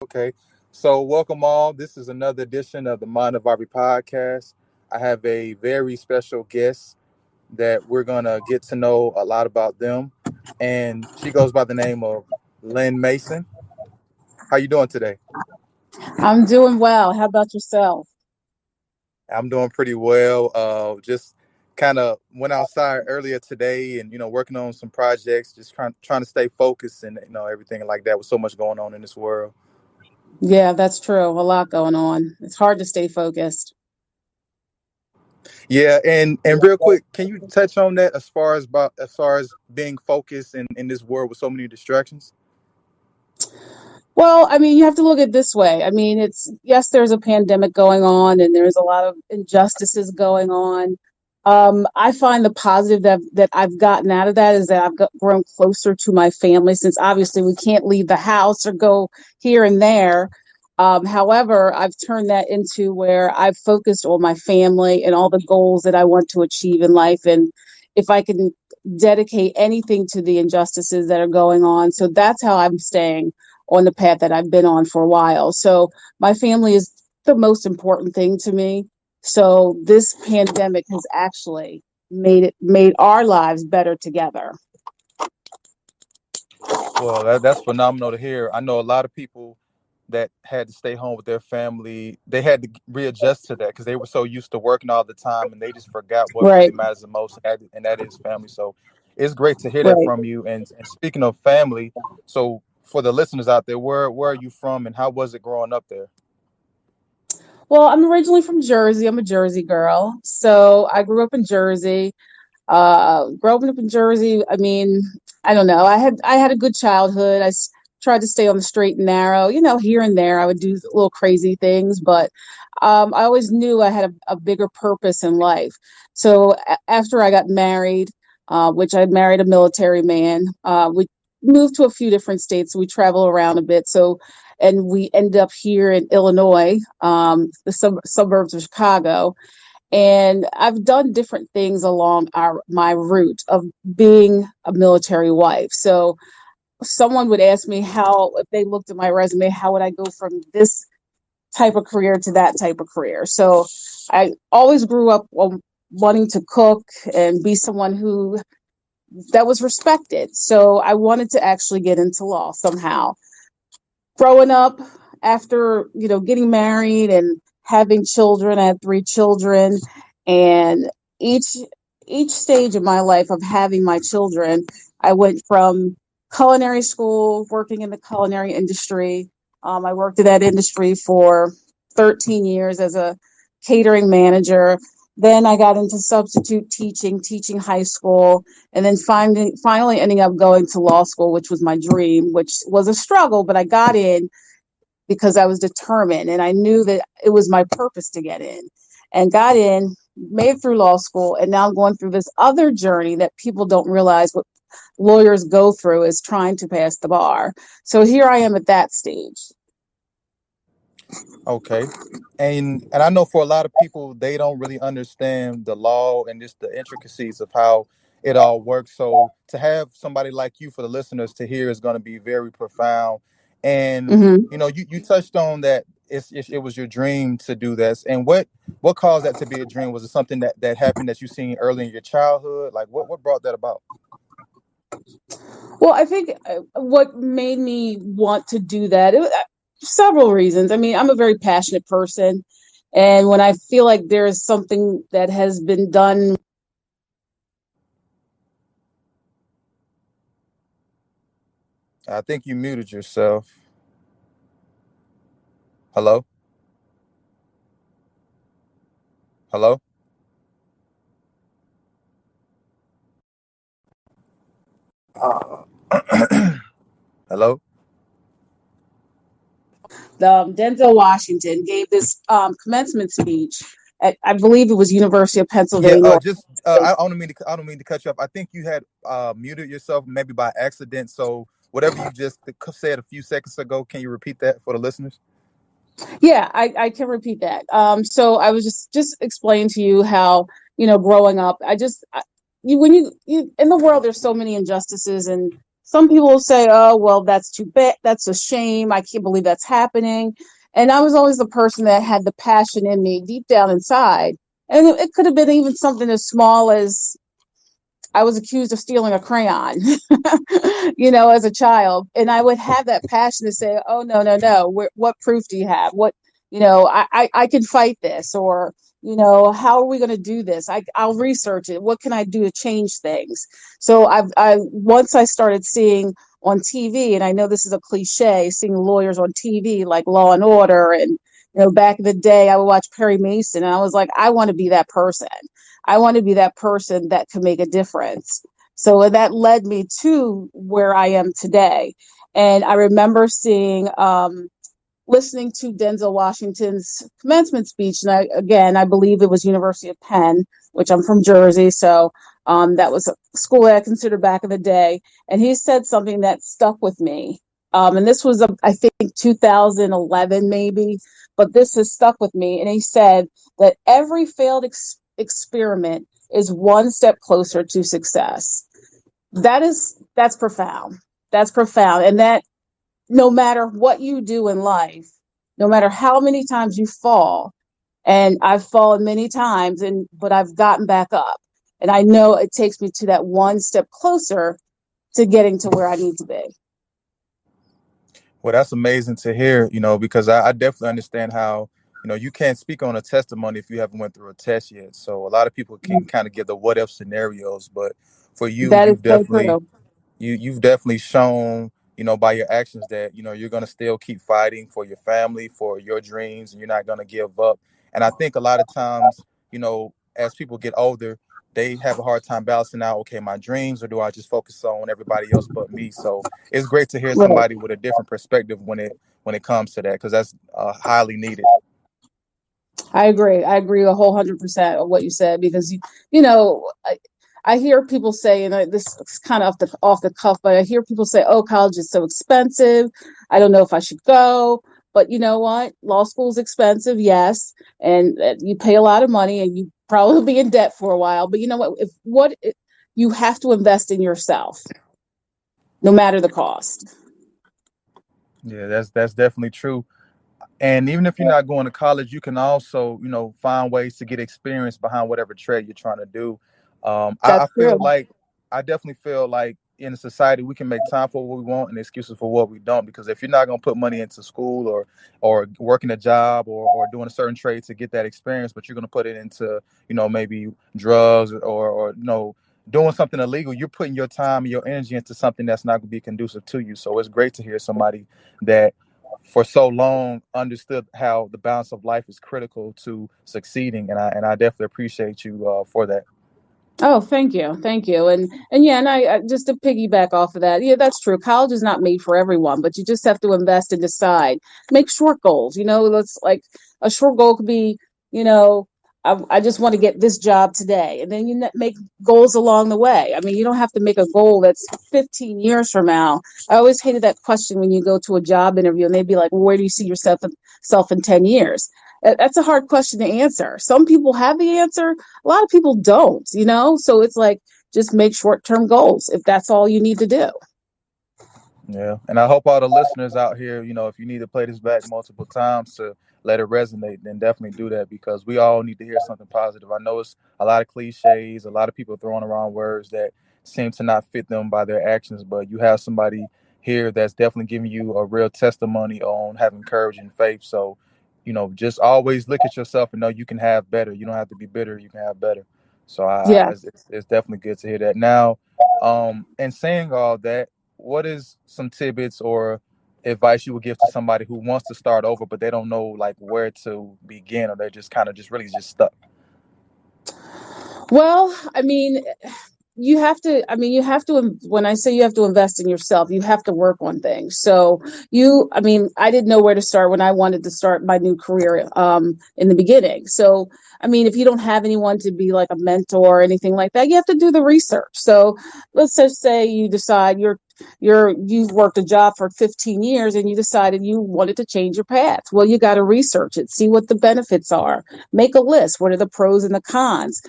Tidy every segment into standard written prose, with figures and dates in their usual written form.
Okay. So, welcome all. This is another edition of the Mind of Aubrey podcast. I have a very special guest that we're going to get to know a lot about them. And she goes by the name of Lynn Mason. How you doing today? I'm doing well. How about yourself? I'm doing pretty well. Just kind of went outside earlier today and, working on some projects, just trying to stay focused and, everything like that with so much going on in this world. Yeah, that's true. A lot going on. It's hard to stay focused. Yeah, and real quick, can you touch on that as far as being focused in this world with so many distractions? Well, I mean, you have to look at it this way. I mean, it's yes, there's a pandemic going on and there's a lot of injustices going on. I find the positive that I've gotten out of that is that grown closer to my family since obviously we can't leave the house or go here and there. However, I've turned that into where I've focused on my family and all the goals that I want to achieve in life. And if I can dedicate anything to the injustices that are going on, so that's how I'm staying on the path that I've been on for a while. So my family is the most important thing to me. So this pandemic has actually made our lives better together. Well, that's phenomenal to hear. I know a lot of people that had to stay home with their family. They had to readjust to that because they were so used to working all the time, and they just forgot what Right, really matters the most, and that is family. So it's great to hear that right. from you. And speaking of family, so for the listeners out there, where are you from, and how was it growing up there? Well, I'm originally from Jersey. I'm a Jersey girl. So I grew up in Jersey. Growing up in Jersey, I mean, I don't know. I had a good childhood. Tried to stay on the straight and narrow. Here and there, I would do little crazy things, but I always knew I had a bigger purpose in life. So after I got married, which I married a military man, we moved to a few different states. So we travel around a bit. And we ended up here in Illinois, the suburbs of Chicago, and I've done different things along my route of being a military wife. So someone would ask me how, if they looked at my resume, how would I go from this type of career to that type of career? So I always grew up wanting to cook and be someone who that was respected. So I wanted to actually get into law somehow. Growing up, after getting married and having children, I had three children, and each each stage of my life of having my children, I went from culinary school, working in the culinary industry. I worked in that industry for 13 years as a catering manager. Then I got into substitute teaching, teaching high school, and then finally ending up going to law school, which was my dream, which was a struggle, but I got in because I was determined and I knew that it was my purpose to get in, and got in, made it through law school, and now I'm going through this other journey that people don't realize what lawyers go through is trying to pass the bar. So here I am at that stage. Okay. And I know for a lot of people they don't really understand the law and just the intricacies of how it all works. So to have somebody like you for the listeners to hear is going to be very profound. And Hmm. you touched on that it was your dream to do this. And what caused that to be a dream? Was it something that happened that you seen early in your childhood? Like what brought that about? Well, I think what made me want to do that, several reasons. I mean, I'm a very passionate person. And when I feel like there is something that has been done. I think you muted yourself. Hello? Hello? Hello? Denzel Washington gave this commencement speech at, I believe it was University of Yeah, Pennsylvania. just I don't mean to cut you off. I think you had muted yourself maybe by accident. So whatever you just said a few seconds ago, can you repeat that for the listeners? Yeah, I can repeat that. So I was just explaining to you how growing up, when you in the world, there's so many injustices and some people will say, oh, well, that's too bad. That's a shame. I can't believe that's happening. And I was always the person that had the passion in me deep down inside. And it could have been even something as small as I was accused of stealing a crayon, as a child. And I would have that passion to say, oh, no, no, no. What proof do you have? I can fight this. Or, how are we going to do this? I'll research it. What can I do to change things? So once I started seeing on TV, and I know this is a cliche, seeing lawyers on TV like Law and Order, and, back in the day, I would watch Perry Mason, and I was like, I want to be that person. I want to be that person that can make a difference. So that led me to where I am today. And I remember listening to Denzel Washington's commencement speech. And I believe it was University of Penn, which I'm from Jersey. So that was a school that I considered back in the day. And he said something that stuck with me. And this was, I think, 2011 maybe, but this has stuck with me. And he said that every failed experiment is one step closer to success. That's profound. That's profound. And that no matter what you do in life, no matter how many times you fall, and I've fallen many times, but I've gotten back up. And I know it takes me to that one step closer to getting to where I need to be. Well, that's amazing to hear, because I definitely understand how, you can't speak on a testimony if you haven't went through a test yet. So a lot of people can kind of give the what if scenarios, but for you, That is so true. you've definitely shown, by your actions that, you're going to still keep fighting for your family, for your dreams, and you're not going to give up. And I think a lot of times, as people get older, they have a hard time balancing out, okay, my dreams, or do I just focus on everybody else but me? So it's great to hear Right. somebody with a different perspective when it comes to that, because that's highly needed. I agree. I agree 100% of what you said because you know I hear people say, and this is kind of off the cuff, but I hear people say, "Oh, college is so expensive. I don't know if I should go." But you know what? Law school is expensive, yes, and you pay a lot of money, and you probably be in debt for a while. But you know what? You have to invest in yourself, no matter the cost. Yeah, that's definitely true. And even if you're not going to college, you can also, find ways to get experience behind whatever trade you're trying to do. I That's true. feel like I definitely feel like in a society we can make time for what we want and excuses for what we don't. Because if you're not going to put money into school or working a job or doing a certain trade to get that experience, but you're going to put it into, maybe drugs or doing something illegal, you're putting your time and your energy into something that's not going to be conducive to you. So it's great to hear somebody that for so long understood how the balance of life is critical to succeeding, and I definitely appreciate you for that. Oh, thank you, and yeah, and I just to piggyback off of that, yeah, that's true. College is not made for everyone, but you just have to invest and decide. Make short goals. Let's like a short goal could be, you know, I just want to get this job today, and then make goals along the way. I mean, you don't have to make a goal that's 15 years from now. I always hated that question when you go to a job interview and they'd be like, well, "Where do you see yourself in 10 years?" That's a hard question to answer. Some people have the answer, a lot of people don't. So it's like just make short-term goals if that's all you need to do. Yeah, and I hope all the listeners out here, if you need to play this back multiple times to let it resonate, then definitely do that, because we all need to hear something positive. I know it's a lot of cliches, a lot of people throwing around words that seem to not fit them by their actions, but you have somebody here that's definitely giving you a real testimony on having courage and faith. So, just always look at yourself and know you can have better. You don't have to be bitter. You can have better. So Yeah. it's definitely good to hear that. Now, and saying all that, what is some tidbits or advice you would give to somebody who wants to start over but they don't know like where to begin, or they're just kind of just really just stuck? Well, I mean, you have to when I say you have to invest in yourself, you have to work on things. So I didn't know where to start when I wanted to start my new career in the beginning. So I mean, if you don't have anyone to be like a mentor or anything like that, you have to do the research. So let's just say you decide you've worked a job for 15 years and you decided you wanted to change your path. Well, you got to research it, see what the benefits are, make a list, what are the pros and the cons,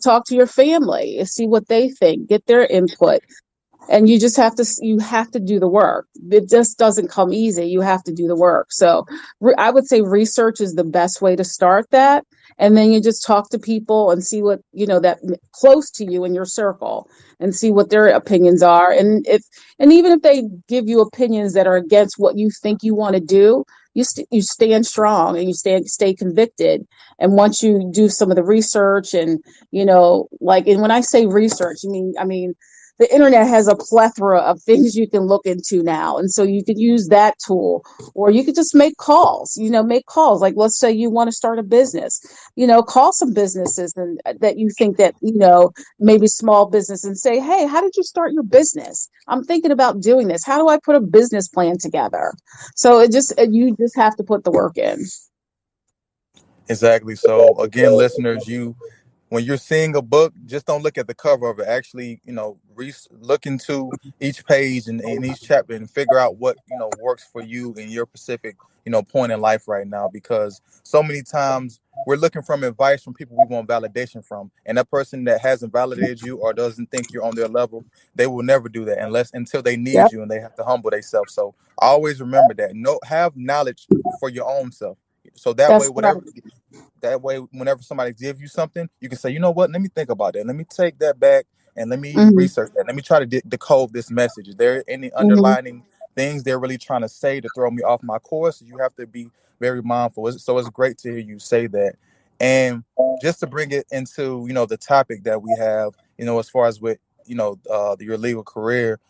talk to your family, see what they think, get their input. and you have to do the work. It just doesn't come easy. You have to do the work. So I would say research is the best way to start that, and then you just talk to people and see what that close to you in your circle, and see what their opinions are. And even if they give you opinions that are against what you think you want to do, you stand strong, and you stay convicted. And once you do some of the research, and like, and when I say research, I mean the internet has a plethora of things you can look into now. And so you could use that tool, or you could just make calls. Like, let's say you want to start a business, call some businesses and that you think that, maybe small business, and say, hey, how did you start your business? I'm thinking about doing this. How do I put a business plan together? So you just have to put the work in. Exactly. So again, listeners, you when you're seeing a book, just don't look at the cover of it. Actually, look into each page and each chapter and figure out what works for you in your specific point in life right now. Because so many times we're looking from advice from people we want validation from, and that person that hasn't validated you or doesn't think you're on their level, they will never do that until they need Yep, you and they have to humble themselves. So always remember that. Have knowledge for your own self. So that way, that's right. whenever somebody gives you something, you can say, you know what, let me think about that. Let me take that back and let me Hmm. research that. Let me try to decode this message. Is there any Hmm. underlining things they're really trying to say to throw me off my course? You have to be very mindful. So it's great to hear you say that. And just to bring it into, the topic that we have, as far as with, your legal career,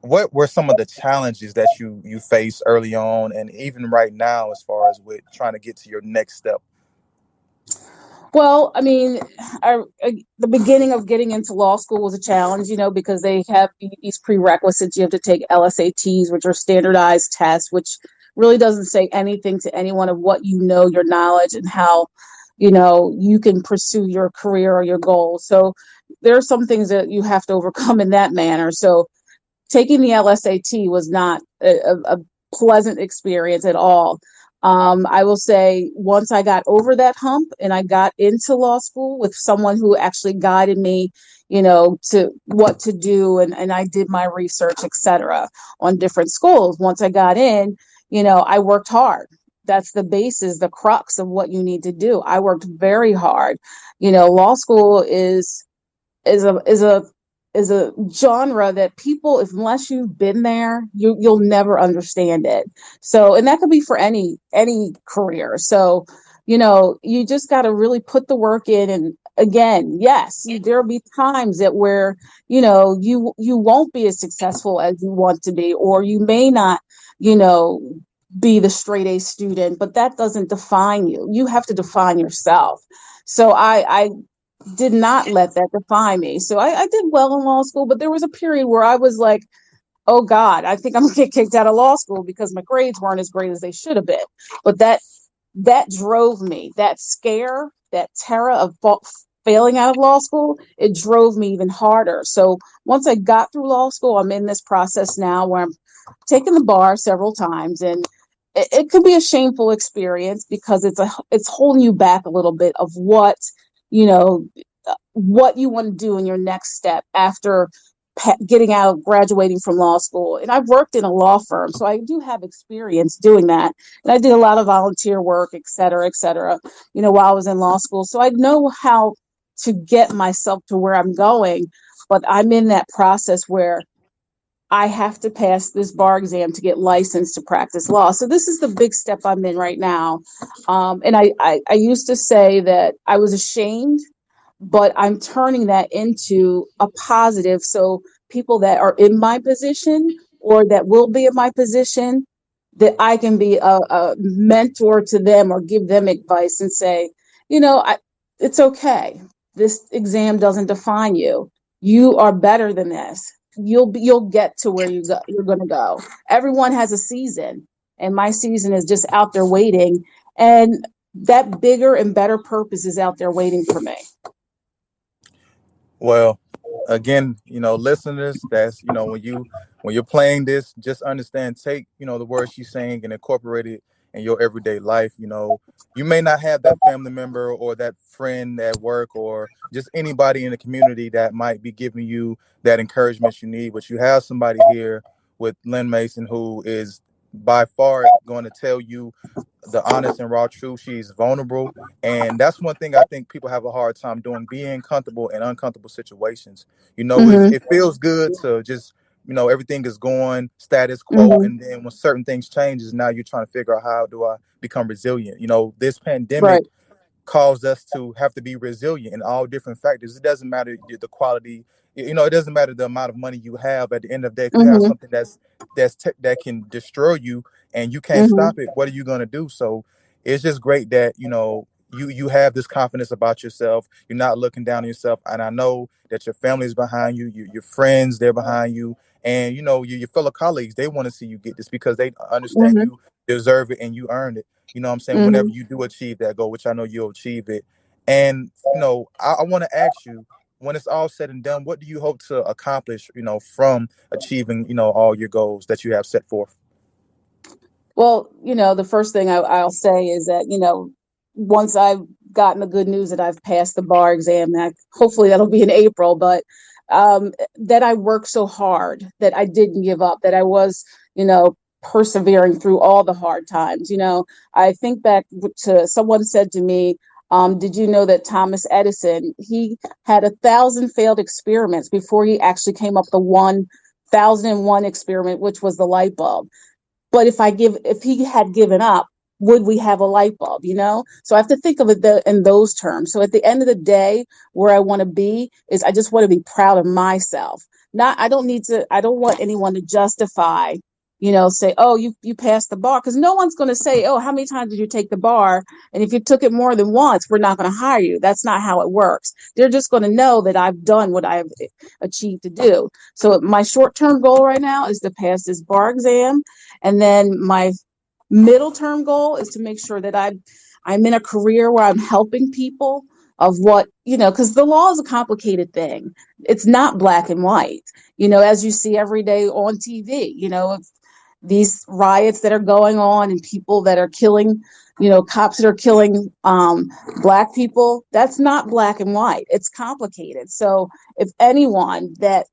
what were some of the challenges that you faced early on and even right now as far as with trying to get to your next step? Well, I mean, the beginning of getting into law school was a challenge, because they have these prerequisites. You have to take LSATs, which are standardized tests, which really doesn't say anything to anyone of what your knowledge, and how, you can pursue your career or your goals. So there are some things that you have to overcome in that manner. So taking the LSAT was not a pleasant experience at all. I will say, once I got over that hump and I got into law school with someone who actually guided me, to what to do, and I did my research, etc., on different schools. Once I got in, I worked hard. That's the basis, the crux of what you need to do. I worked very hard. Law school is a is a is a genre that people, unless you've been there, you'll never understand it. So, and that could be for any career. So, you just got to really put the work in. And again, yes, there'll be times that where you won't be as successful as you want to be, or you may not, you know be the straight A student, but that doesn't define you. You have to define yourself. So I did not let that define me. So I did well in law school, but there was a period where I was like, oh God, I think I'm gonna get kicked out of law school because my grades weren't as great as they should have been. But that drove me, that scare, that terror of failing out of law school, it drove me even harder. So once I got through law school, I'm in this process now where I'm taking the bar several times, and it could be a shameful experience because it's holding you back a little bit of you know what you want to do in your next step after getting out, graduating from law school. And I've worked in a law firm, so I do have experience doing that. And I did a lot of volunteer work, et cetera, while I was in law school. So I know how to get myself to where I'm going, but I'm in that process where I have to pass this bar exam to get licensed to practice law. So this is the big step I'm in right now. And I used to say that I was ashamed, but I'm turning that into a positive. So people that are in my position or that will be in my position, that I can be a mentor to them or give them advice and say, it's okay. This exam doesn't define you. You are better than this. You'll get to where you're going to go. Everyone has a season, and my season is just out there waiting. And that bigger and better purpose is out there waiting for me. Well, again, listeners, that's when you're playing this, just understand, take the words she's saying and incorporate it in your everyday life. You may not have that family member or that friend at work or just anybody in the community that might be giving you that encouragement you need, but you have somebody here with Lynn Mason who is by far going to tell you the honest and raw truth. She's vulnerable, and that's one thing I think people have a hard time doing: being comfortable in uncomfortable situations. Mm-hmm. It feels good to just everything is going status quo, Mm-hmm. and then when certain things changes, now you're trying to figure out, how do I become resilient? This pandemic Right. caused us to have to be resilient in all different factors. It doesn't matter the quality, it doesn't matter the amount of money you have. At the end of the day, if you have Mm-hmm. something that can destroy you and you can't Mm-hmm. stop it, what are you going to do? So it's just great that you have this confidence about yourself. You're not looking down on yourself, and I know that your family is behind you, your friends, they're behind you, and your fellow colleagues, they want to see you get this because they understand Mm-hmm. you deserve it and you earned it. You know what I'm saying? Whenever Mm-hmm. you do achieve that goal, which I know you'll achieve it. And, I want to ask you, when it's all said and done, what do you hope to accomplish, from achieving, all your goals that you have set forth? Well, the first thing I'll say is that, once I've gotten the good news that I've passed the bar exam, that hopefully that'll be in April, but that I worked so hard, that I didn't give up, that I was, persevering through all the hard times. I think back to someone said to me, did you know that Thomas Edison, he had 1,000 failed experiments before he actually came up the 1,001 experiment, which was the light bulb. But if he had given up, would we have a light bulb? So I have to think of it in those terms. So at the end of the day, where I want to be is, I just want to be proud of myself. Not I don't want anyone to justify, say, oh, you passed the bar, because no one's going to say, oh, how many times did you take the bar? And if you took it more than once, we're not going to hire you. That's not how it works. They're just going to know that I've done what I've achieved to do. So my short-term goal right now is to pass this bar exam, and then my middle term goal is to make sure that I'm in a career where I'm helping people, of what, because the law is a complicated thing. It's not black and white, as you see every day on TV, these riots that are going on, and people that are killing, cops that are killing black people. That's not black and white. It's complicated. So if anyone that,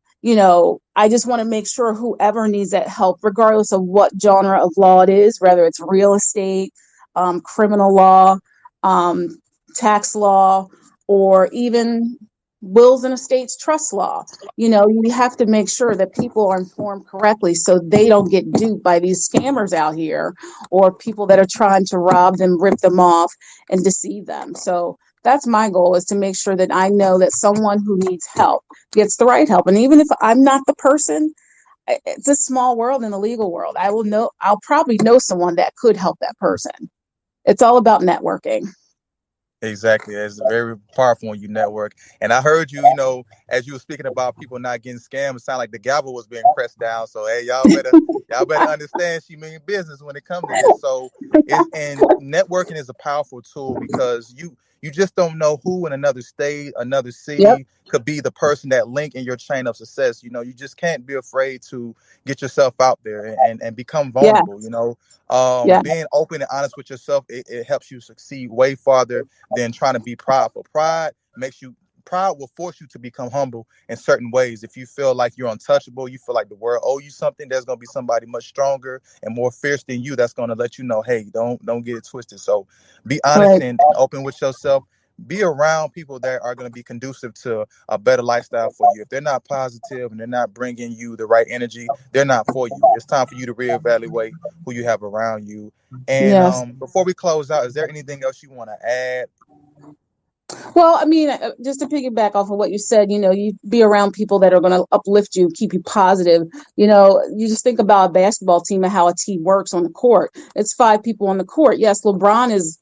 I just want to make sure whoever needs that help, regardless of what genre of law it is, whether it's real estate, criminal law, um, tax law, or even wills and estates trust law, you have to make sure that people are informed correctly, so they don't get duped by these scammers out here, or people that are trying to rob them, rip them off, and deceive them. So that's my goal, is to make sure that I know that someone who needs help gets the right help. And even if I'm not the person, it's a small world in the legal world. I'll probably know someone that could help that person. It's all about networking. Exactly. It's very powerful when you network. And I heard you, as you were speaking about people not getting scammed, it sounded like the gavel was being pressed down. So hey, y'all better understand she mean business when it comes to this. So and networking is a powerful tool because you just don't know who in another state, another Yep. city could be the person that link in your chain of success. You just can't be afraid to get yourself out there and become Yeah. vulnerable. Yeah. Being open and honest with yourself, it helps you succeed way farther than trying to be prideful. Pride will force you to become humble in certain ways. If you feel like you're untouchable, you feel like the world owe you something, there's gonna be somebody much stronger and more fierce than you that's gonna let you know, hey, don't get it twisted. So be honest Right. and open with yourself. Be around people that are going to be conducive to a better lifestyle for you. If they're not positive and they're not bringing you the right energy, they're not for you. It's time for you to reevaluate who you have around you. And Yes. before we close out, is there anything else you want to add? Well, I mean, just to piggyback off of what you said, you be around people that are going to uplift you, keep you positive. You just think about a basketball team and how a team works on the court. It's five people on the court. Yes, LeBron is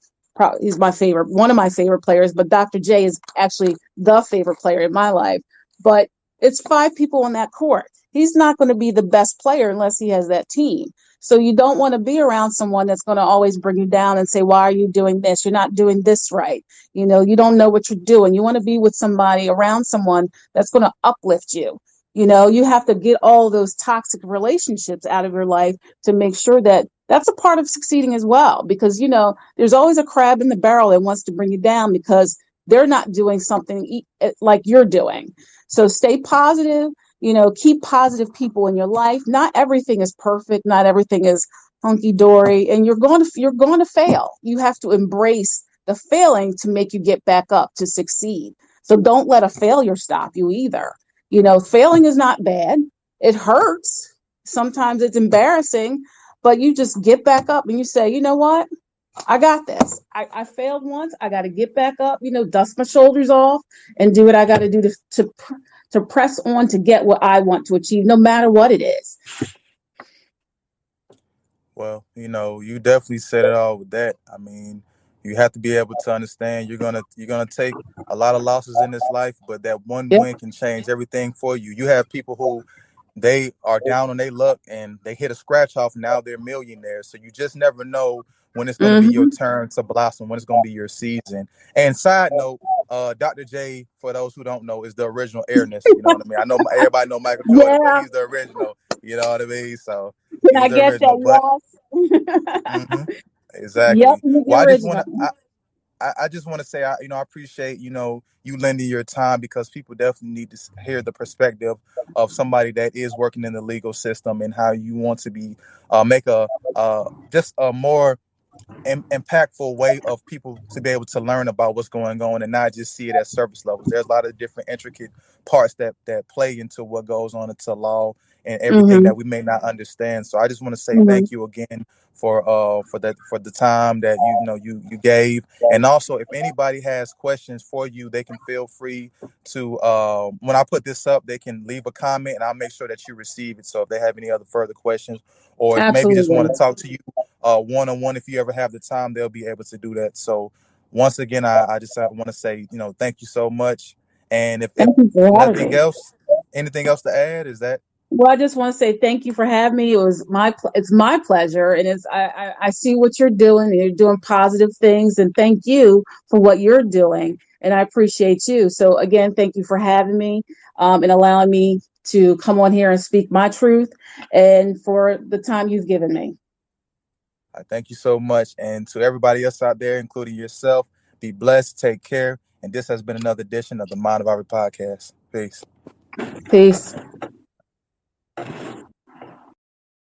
he's my favorite, one of my favorite players, but Dr. J is actually the favorite player in my life. But it's five people on that court. He's not going to be the best player unless he has that team. So you don't want to be around someone that's going to always bring you down and say, why are you doing this? You're not doing this right. You don't know what you're doing. You want to be with somebody, around someone that's going to uplift you. You have to get all those toxic relationships out of your life to make sure that That's a part of succeeding as well, because there's always a crab in the barrel that wants to bring you down because they're not doing something like you're doing. So stay positive, keep positive people in your life. Not everything is perfect, not everything is hunky dory, and you're going to fail. You have to embrace the failing to make you get back up to succeed. So don't let a failure stop you either. Failing is not bad. It hurts. Sometimes it's embarrassing, but you just get back up and you say, you know what? I got this. I failed once. I got to get back up, dust my shoulders off and do what I got to do to press on to get what I want to achieve, no matter what it is. Well, you definitely said it all with that. I mean, you have to be able to understand you're gonna take a lot of losses in this life, but that one Yep. win can change everything for you. You have people who they are down on their luck and they hit a scratch off. Now they're millionaires. So you just never know when it's going to be your Mm-hmm. turn to blossom, when it's going to be your season. And side note, Dr. J, for those who don't know, is the original Ernest. You know what I mean? I know everybody know Michael Jordan, but Yeah. he's the original. You know what I mean? So Can he's I the get original. But that? Yes. hmm Yep. exactly. The Well, I just want to. original. I just want to say, I appreciate, you lending your time, because people definitely need to hear the perspective of somebody that is working in the legal system, and how you want to be, make just a more impactful way of people to be able to learn about what's going on and not just see it at surface levels. There's a lot of different intricate parts that play into what goes on into law and everything Mm-hmm. that we may not understand. So I just want to say Mm-hmm. thank you again for the time that you gave. And also, if anybody has questions for you, they can feel free to, when I put this up, they can leave a comment and I'll make sure that you receive it. So if they have any other further questions, or maybe just want Absolutely. to talk to you one on one, if you ever have the time, they'll be able to do that. So once again, I just want to say, thank you so much. And if Thank you for having nothing me. else, anything else to add, is that? Well, I just want to say thank you for having me. It's my pleasure, and I see what you're doing, and you're doing positive things, and thank you for what you're doing, and I appreciate you. So again, thank you for having me, and allowing me to come on here and speak my truth, and for the time you've given me. I thank you so much. And to everybody else out there, including yourself, be blessed, take care. And this has been another edition of the Mind of Our podcast. Peace. Peace.